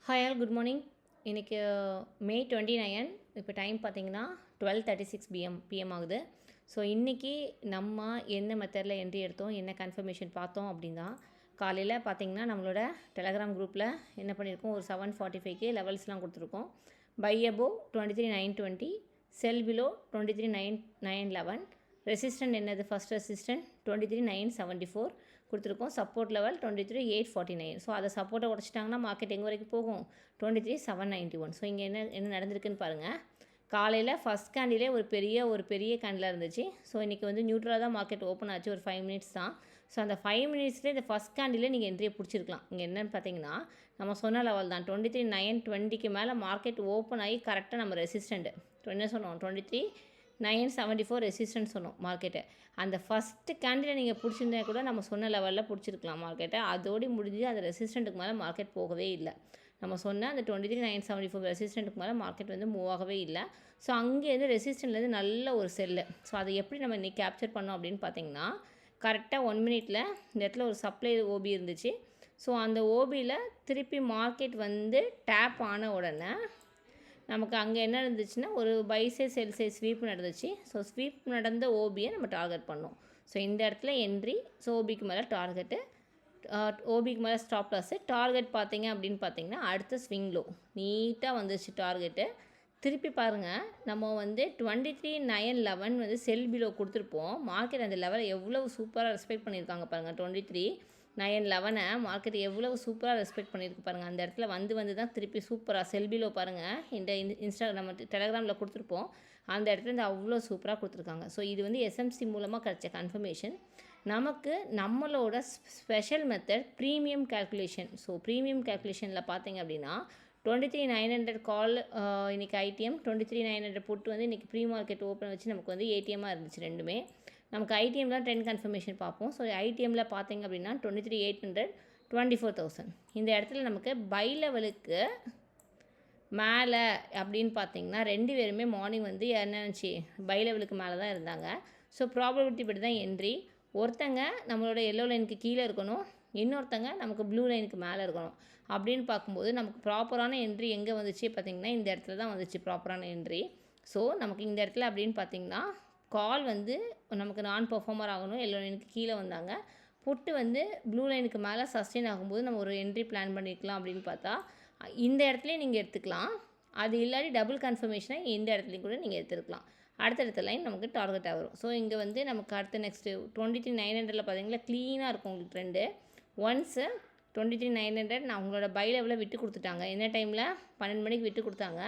Hi all good morning. இன்றைக்கி மே 29. இப்போ time பார்த்தீங்கன்னா 12:36 பிஎம் ஆகுது. ஸோ இன்றைக்கி நம்ம என்ன மெத்தடில் என்ட்ரி எடுத்தோம், என்ன கன்ஃபர்மேஷன் பார்த்தோம் அப்படின்னா, காலையில் பார்த்தீங்கன்னா நம்மளோட டெலகிராம் குரூப்பில் என்ன பண்ணியிருக்கோம், ஒரு 7:45க்கு லெவல்ஸ்லாம் கொடுத்துருக்கோம். By above 23,920, sell below 23,911, resistant என்னது, ஃபஸ்ட் ரெசிஸ்டன்ட் 23,974 கொடுத்துருக்கோம். Support level 23,849. ஸோ அதை சப்போர்ட்டை உடச்சிட்டாங்கன்னா மார்க்கெட் எங்கே வரைக்கும் போகும், 23,791. ஸோ இங்கே என்ன நடந்திருக்குன்னு பாருங்கள். காலையில் ஃபஸ்ட் கேண்டிலே ஒரு பெரிய கேண்டிலாக இருந்துச்சு. ஸோ இன்றைக்கி வந்து நியூட்ரலாக தான் மார்க்கெட் ஓப்பன் ஆச்சு, ஒரு 5 மினிட்ஸ் தான். ஸோ அந்த 5 மினிட்ஸ்லேயே இந்த ஃபஸ்ட் கேண்டிலே நீங்கள் என்ட்ரியை பிடிச்சிருக்கலாம். இங்கே என்னென்னு பார்த்தீங்கன்னா, நம்ம சொன்ன லெவல் தான் 23,920க்கு மேலே மார்க்கெட் ஓப்பன் ஆகி கரெக்டாக நம்ம ரெசிஸ்டண்ட்டு என்ன சொன்னோம், 23,974 ரெசிஸ்டன்ஸ் சொன்னோம் மார்க்கெட்டை. அந்த ஃபஸ்ட்டு கேண்டிலை நீங்கள் பிடிச்சிருந்தா கூட நம்ம சொன்ன லெவலில் பிடிச்சிருக்கலாம் மார்க்கெட்டை. அதோடு முடிஞ்சு அந்த ரெசிஸ்டண்ட்டுக்கு மேலே மார்க்கெட் போகவே இல்லை. நம்ம சொன்ன அந்த 23,974 ரெசிஸ்டண்ட்டுக்கு மேலே மார்க்கெட் வந்து மூவ் ஆகவே இல்லை. ஸோ அங்கேருந்து ரெசிஸ்டன்ட்லேருந்து நல்ல ஒரு செல்லு. ஸோ அதை எப்படி நம்ம இன்றைக்கி கேப்சர் பண்ணோம் அப்படின்னு பார்த்தீங்கன்னா, கரெக்டாக 1 மினிட்டில் இந்த இடத்துல ஒரு சப்ளை ஓபி இருந்துச்சு. ஸோ அந்த ஓபியில் திருப்பி மார்க்கெட் வந்து டேப் ஆன உடனே நமக்கு அங்கே என்ன இருந்துச்சுன்னா, ஒரு பை சைஸ் செல் சைஸ் ஸ்வீப் நடந்துச்சு. ஸோ ஸ்வீப் நடந்த ஓபியை நம்ம டார்கெட் பண்ணோம். ஸோ இந்த இடத்துல என்ட்ரி. ஸோ ஓபிக்கு மேலே டார்கெட்டு, ஓபிக்கு மேலே ஸ்டாப் லாஸு. டார்கெட் பார்த்தீங்க அப்படின்னு பார்த்தீங்கன்னா அடுத்த ஸ்விங் லோ நீட்டாக வந்துச்சு டார்கெட்டு. திருப்பி பாருங்கள், நம்ம வந்து 23,911 வந்து செல் பிலோ கொடுத்துருப்போம். மார்க்கெட் அந்த லெவலை எவ்வளோ சூப்பராக ரெஸ்பெக்ட் பண்ணியிருக்காங்க பாருங்கள். 23,911 மார்க்கெட் எவ்வளோ சூப்பராக ரெஸ்பெக்ட் பண்ணியிருக்கு பாருங்கள். அந்த இடத்துல வந்து தான் திருப்பி சூப்பராக செல் பிலோ பாருங்கள். இந்த நம்ம டெலகிராமில் கொடுத்துருப்போம். அந்த இடத்துல இந்த அவ்வளோ சூப்பராக கொடுத்துருக்காங்க. ஸோ இது வந்து எஸ்எம்சி மூலமாக கிடைச்ச கன்ஃபர்மேஷன். நமக்கு நம்மளோட special method premium calculation. So premium கேல்குலேஷனில் பார்த்தீங்க அப்படின்னா 23,900 கால் இன்றைக்கி ஐடிஎம், 23,900 புட்டு வந்து இன்றைக்கி ப்ரீ மார்க்கெட் ஓப்பன் வச்சு நமக்கு வந்து ஏடிஎம்மாக இருந்துச்சு ரெண்டுமே. நமக்கு ஐடிஎம் தான் ட்ரெண்ட் கன்ஃபர்மேஷன் பார்ப்போம். ஸோ ஐடிஎம்மில் பார்த்தீங்க அப்படின்னா 23,800, 24,000. இந்த இடத்துல நமக்கு பை லெவலுக்கு மேலே அப்படின்னு பார்த்தீங்கன்னா ரெண்டு பேருமே மார்னிங் வந்து என்னச்சு பை லெவலுக்கு மேலே தான் இருந்தாங்க. ஸோ ப்ராபபிலிட்டி படி தான் என்ட்ரி. ஒருத்தங்க நம்மளோட எல்லோ லைனுக்கு கீழே இருக்கணும், இன்னொருத்தங்க நமக்கு ப்ளூ லைனுக்கு மேலே இருக்கணும். அப்படின்னு பார்க்கும்போது நமக்கு ப்ராப்பரான என்ட்ரி எங்கே வந்துச்சு பார்த்திங்கன்னா, இந்த இடத்துல தான் வந்துச்சு ப்ராப்பரான என்ட்ரி. ஸோ நமக்கு இந்த இடத்துல அப்படின்னு பார்த்திங்கன்னா கால் வந்து நமக்கு நான் பெர்ஃபார்மர் ஆகணும், எல்லோ லைனுக்கு கீழே வந்தாங்க. புட்டு வந்து ப்ளூ லைனுக்கு மேலே சஸ்டெயின் ஆகும்போது நம்ம ஒரு என்ட்ரி பிளான் பண்ணிக்கலாம் அப்படின்னு பார்த்தா இந்த இடத்துலையும் நீங்கள் எடுத்துக்கலாம். அது இல்லாட்டி டபுள் கன்ஃபர்மேஷனாக இந்த இடத்துலையும் கூட நீங்கள் எடுத்துருக்கலாம். அடுத்தடுத்த லைன் நமக்கு டார்கெட்டாக வரும். ஸோ இங்கே வந்து நமக்கு அடுத்த நெக்ஸ்ட்டு 23,900 பார்த்தீங்கன்னா க்ளீனாக இருக்கும் உங்களுக்கு ட்ரெண்டு. ஒன்ஸு 23,900 நான் உங்களோட பை லெவலில் விட்டு கொடுத்துட்டாங்க. என்ன டைமில் 12 மணிக்கு விட்டு கொடுத்தாங்க.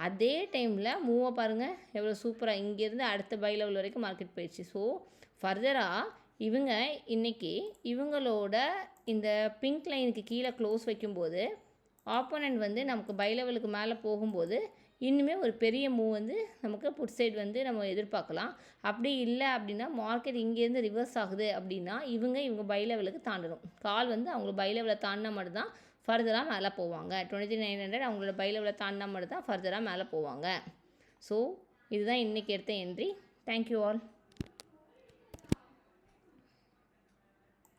அதே டைமில் மூவாக பாருங்கள் எவ்வளோ சூப்பராக இங்கேருந்து அடுத்த பை லெவல் வரைக்கும் மார்க்கெட் போயிடுச்சு. ஸோ ஃபர்தராக இவங்க இன்றைக்கி இவங்களோட இந்த பிங்க் லைனுக்கு கீழே க்ளோஸ் வைக்கும்போது ஆப்போனண்ட் வந்து நமக்கு பை லெவலுக்கு மேலே போகும்போது இன்னுமே ஒரு பெரிய மூவ் வந்து நமக்கு புட் சைடு வந்து நம்ம எதிர்பார்க்கலாம். அப்படி இல்லை அப்படின்னா மார்க்கெட் இங்கேருந்து ரிவர்ஸ் ஆகுது அப்படின்னா இவங்க பை லெவலுக்கு தாண்டணும். கால் வந்து அவங்க பை லெவலில் தாண்டினா மட்டும்தான் ஃபர்தராக மேலே போவாங்க. 23,900 அவங்களோட பை லெவலில் தாண்டினா மட்டும் தான் ஃபர்தராக மேலே போவாங்க. ஸோ இதுதான் இன்றைக்கி எடுத்த என்ட்ரி. Thank you all.